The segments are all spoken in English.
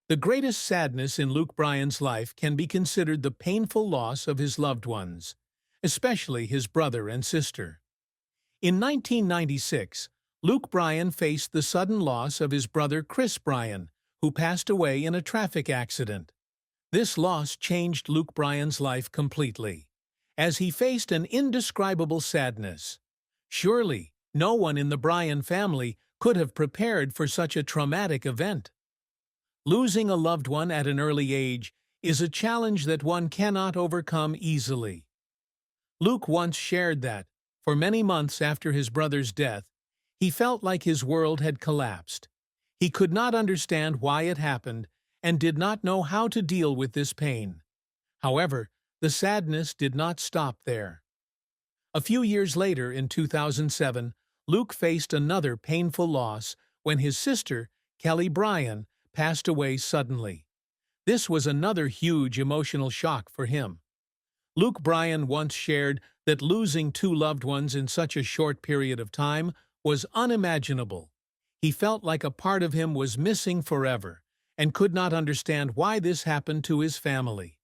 The greatest sadness in Luke Bryan's life can be considered the painful loss of his loved ones, especially his brother and sister. In 1996, Luke Bryan faced the sudden loss of his brother Chris Bryan, who passed away in a traffic accident. This loss changed Luke Bryan's life completely, as he faced an indescribable sadness. Surely, no one in the Bryan family could have prepared for such a traumatic event. Losing a loved one at an early age is a challenge that one cannot overcome easily. Luke once shared that, for many months after his brother's death, he felt like his world had collapsed. He could not understand why it happened and did not know how to deal with this pain. However, the sadness did not stop there. A few years later, in 2007, Luke faced another painful loss when his sister, Kelly Bryan, passed away suddenly. This was another huge emotional shock for him. Luke Bryan once shared that losing two loved ones in such a short period of time was unimaginable. He felt like a part of him was missing forever and could not understand why this happened to his family.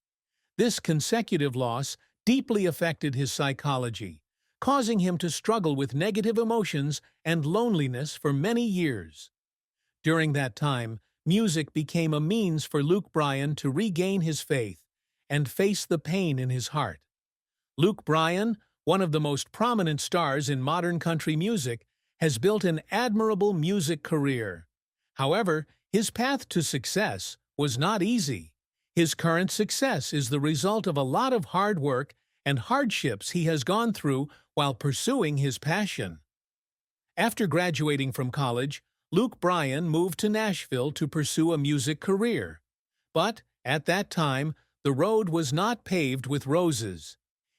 This consecutive loss deeply affected his psychology, causing him to struggle with negative emotions and loneliness for many years. During that time, music became a means for Luke Bryan to regain his faith and face the pain in his heart. Luke Bryan, one of the most prominent stars in modern country music, has built an admirable music career. However, his path to success was not easy. His current success is the result of a lot of hard work and hardships he has gone through while pursuing his passion. After graduating from college, Luke Bryan moved to Nashville to pursue a music career. But, at that time, the road was not paved with roses.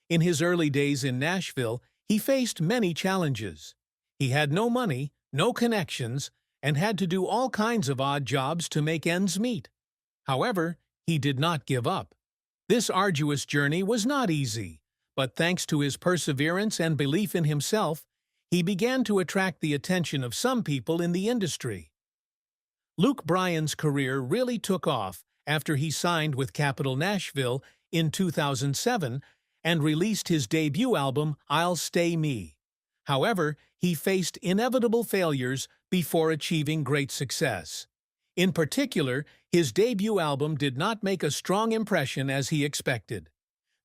In his early days in Nashville, he faced many challenges. He had no money, no connections, and had to do all kinds of odd jobs to make ends meet. However, he did not give up. This arduous journey was not easy, but thanks to his perseverance and belief in himself, he began to attract the attention of some people in the industry. Luke Bryan's career really took off after he signed with Capitol Nashville in 2007 and released his debut album, I'll Stay Me. However, he faced inevitable failures before achieving great success. In particular, his debut album did not make a strong impression as he expected.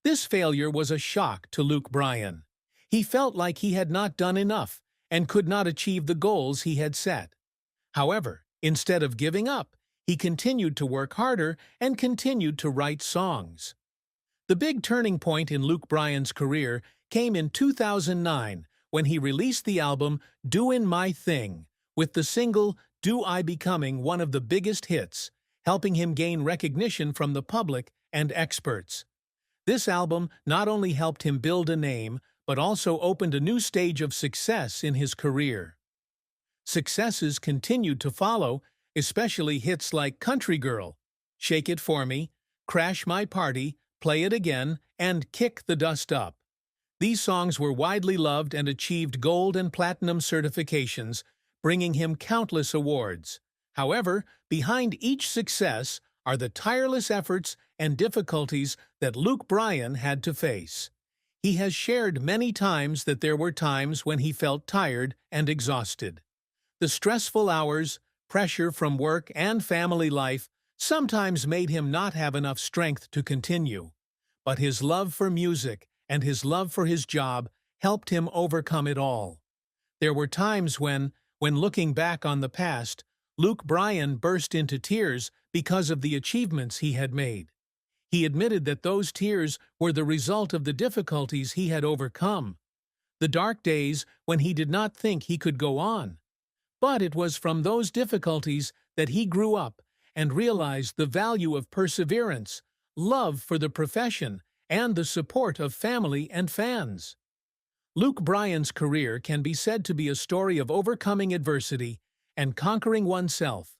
This failure was a shock to Luke Bryan. He felt like he had not done enough and could not achieve the goals he had set. However, instead of giving up, he continued to work harder and continued to write songs. The big turning point in Luke Bryan's career came in 2009 when he released the album Doin' My Thing, with the single Do I becoming one of the biggest hits, helping him gain recognition from the public and experts. This album not only helped him build a name, but also opened a new stage of success in his career. Successes continued to follow, especially hits like Country Girl, Shake It For Me, Crash My Party, Play It Again, and Kick the Dust Up. These songs were widely loved and achieved gold and platinum certifications, bringing him countless awards. However, behind each success are the tireless efforts and difficulties that Luke Bryan had to face. He has shared many times that there were times when he felt tired and exhausted. The stressful hours, pressure from work and family life sometimes made him not have enough strength to continue. But his love for music and his love for his job helped him overcome it all. There were times when looking back on the past, Luke Bryan burst into tears because of the achievements he had made. He admitted that those tears were the result of the difficulties he had overcome, the dark days when he did not think he could go on. But it was from those difficulties that he grew up and realized the value of perseverance, love for the profession, and the support of family and fans. Luke Bryan's career can be said to be a story of overcoming adversity and conquering oneself.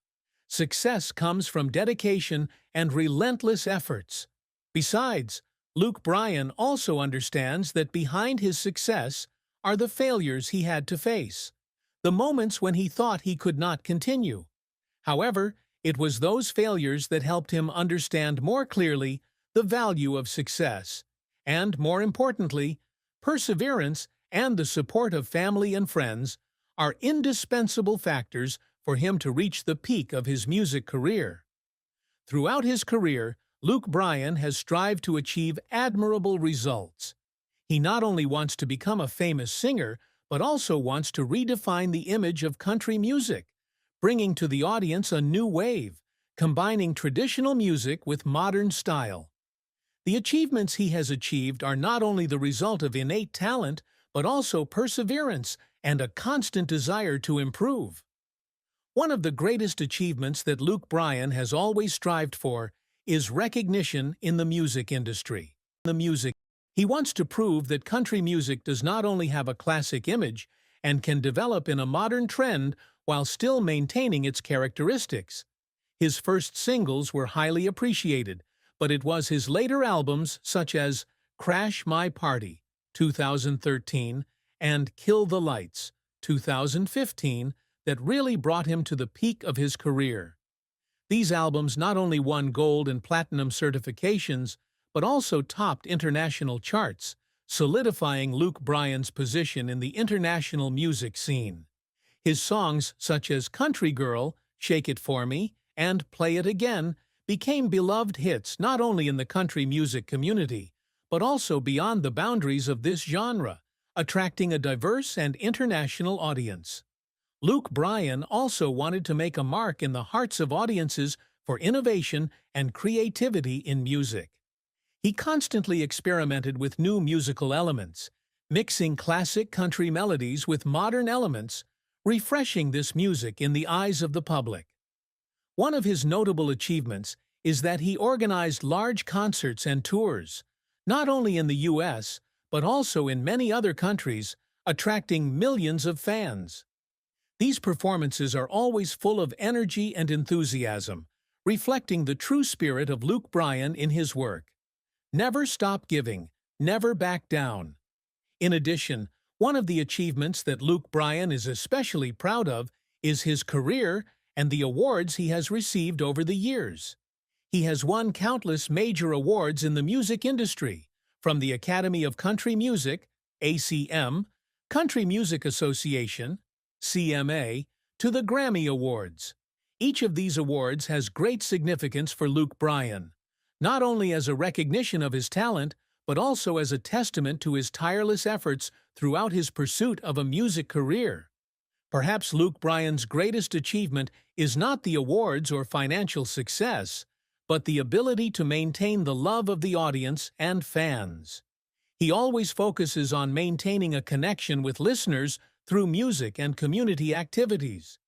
Success comes from dedication and relentless efforts. Besides, Luke Bryan also understands that behind his success are the failures he had to face, the moments when he thought he could not continue. However, It was those failures that helped him understand more clearly the value of success, and, more importantly, perseverance and the support of family and friends are indispensable factors for him to reach the peak of his music career. Throughout his career, Luke Bryan has strived to achieve admirable results. He not only wants to become a famous singer, but also wants to redefine the image of country music, bringing to the audience a new wave, combining traditional music with modern style. The achievements he has achieved are not only the result of innate talent, but also perseverance and a constant desire to improve. One of the greatest achievements that Luke Bryan has always strived for is recognition in the music industry. He wants to prove that country music does not only have a classic image and can develop in a modern trend while still maintaining its characteristics. His first singles were highly appreciated, but it was his later albums such as Crash My Party, 2013, and Kill the Lights, 2015, that really brought him to the peak of his career. These albums not only won gold and platinum certifications, but also topped international charts, solidifying Luke Bryan's position in the international music scene. His songs such as Country Girl, Shake It For Me, and Play It Again became beloved hits not only in the country music community, but also beyond the boundaries of this genre, attracting a diverse and international audience. Luke Bryan also wanted to make a mark in the hearts of audiences for innovation and creativity in music. He constantly experimented with new musical elements, mixing classic country melodies with modern elements, refreshing this music in the eyes of the public. One of his notable achievements is that he organized large concerts and tours, not only in the U.S., but also in many other countries, attracting millions of fans. These performances are always full of energy and enthusiasm, reflecting the true spirit of Luke Bryan in his work. Never stop giving, never back down. In addition, one of the achievements that Luke Bryan is especially proud of is his career and the awards he has received over the years. He has won countless major awards in the music industry, from the Academy of Country Music, ACM, Country Music Association, CMA, to the Grammy Awards. Each of these awards has great significance for Luke Bryan, not only as a recognition of his talent, but also as a testament to his tireless efforts throughout his pursuit of a music career. Perhaps Luke Bryan's greatest achievement is not the awards or financial success, but the ability to maintain the love of the audience and fans. He always focuses on maintaining a connection with listeners through music and community activities.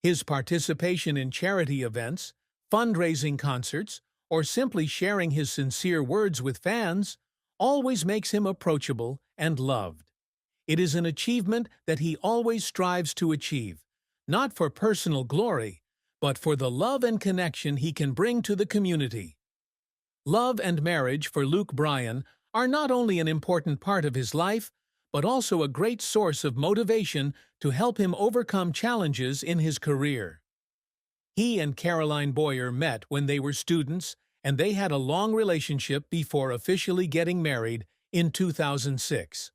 His participation in charity events, fundraising concerts, or simply sharing his sincere words with fans always makes him approachable and loved. It is an achievement that he always strives to achieve, not for personal glory, but for the love and connection he can bring to the community. Love and marriage for Luke Bryan are not only an important part of his life, but also a great source of motivation to help him overcome challenges in his career. He and Caroline Boyer met when they were students, and they had a long relationship before officially getting married in 2006.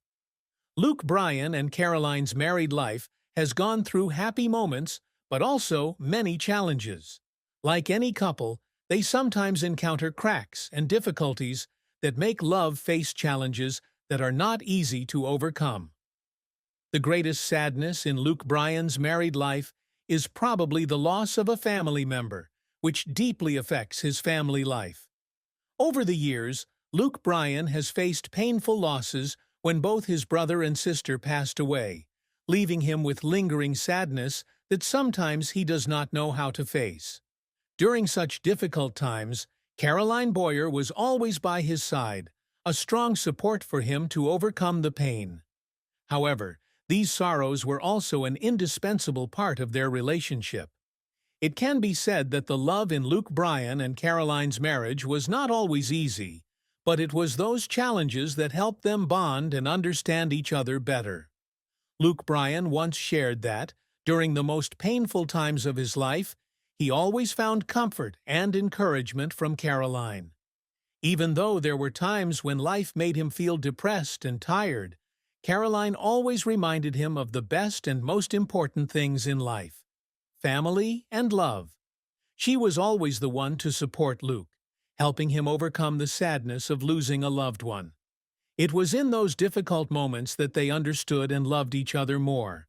Luke Bryan and Caroline's married life has gone through happy moments, but also many challenges. Like any couple, they sometimes encounter cracks and difficulties that make love face challenges that are not easy to overcome. The greatest sadness in Luke Bryan's married life is probably the loss of a family member, which deeply affects his family life. Over the years, Luke Bryan has faced painful losses when both his brother and sister passed away, leaving him with lingering sadness that sometimes he does not know how to face. During such difficult times, Caroline Boyer was always by his side, a strong support for him to overcome the pain. However, these sorrows were also an indispensable part of their relationship. It can be said that the love in Luke Bryan and Caroline's marriage was not always easy, but it was those challenges that helped them bond and understand each other better. Luke Bryan once shared that, during the most painful times of his life, he always found comfort and encouragement from Caroline. Even though there were times when life made him feel depressed and tired, Caroline always reminded him of the best and most important things in life: family and love. She was always the one to support Luke, helping him overcome the sadness of losing a loved one. It was in those difficult moments that they understood and loved each other more.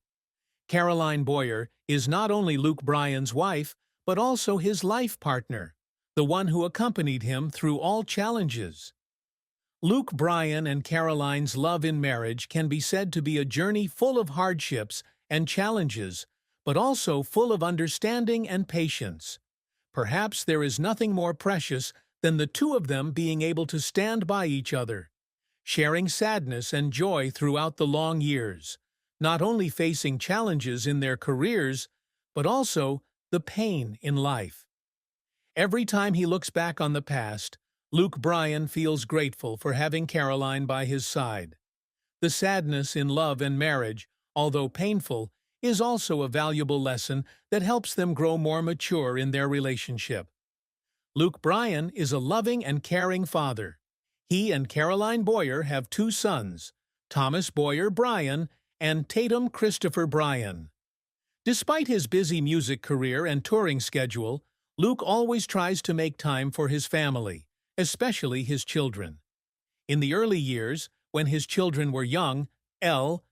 Caroline Boyer is not only Luke Bryan's wife, but also his life partner, the one who accompanied him through all challenges. Luke Bryan and Caroline's love in marriage can be said to be a journey full of hardships and challenges, but also full of understanding and patience. Perhaps there is nothing more precious than the two of them being able to stand by each other, sharing sadness and joy throughout the long years, not only facing challenges in their careers, but also the pain in life. Every time he looks back on the past, Luke Bryan feels grateful for having Caroline by his side. The sadness in love and marriage, although painful, is also a valuable lesson that helps them grow more mature in their relationship. Luke Bryan is a loving and caring father. He and Caroline Boyer have two sons, Thomas Boyer Bryan and Tatum Christopher Bryan. Despite his busy music career and touring schedule, Luke always tries to make time for his family, especially his children. In the early years, when his children were young, Elle,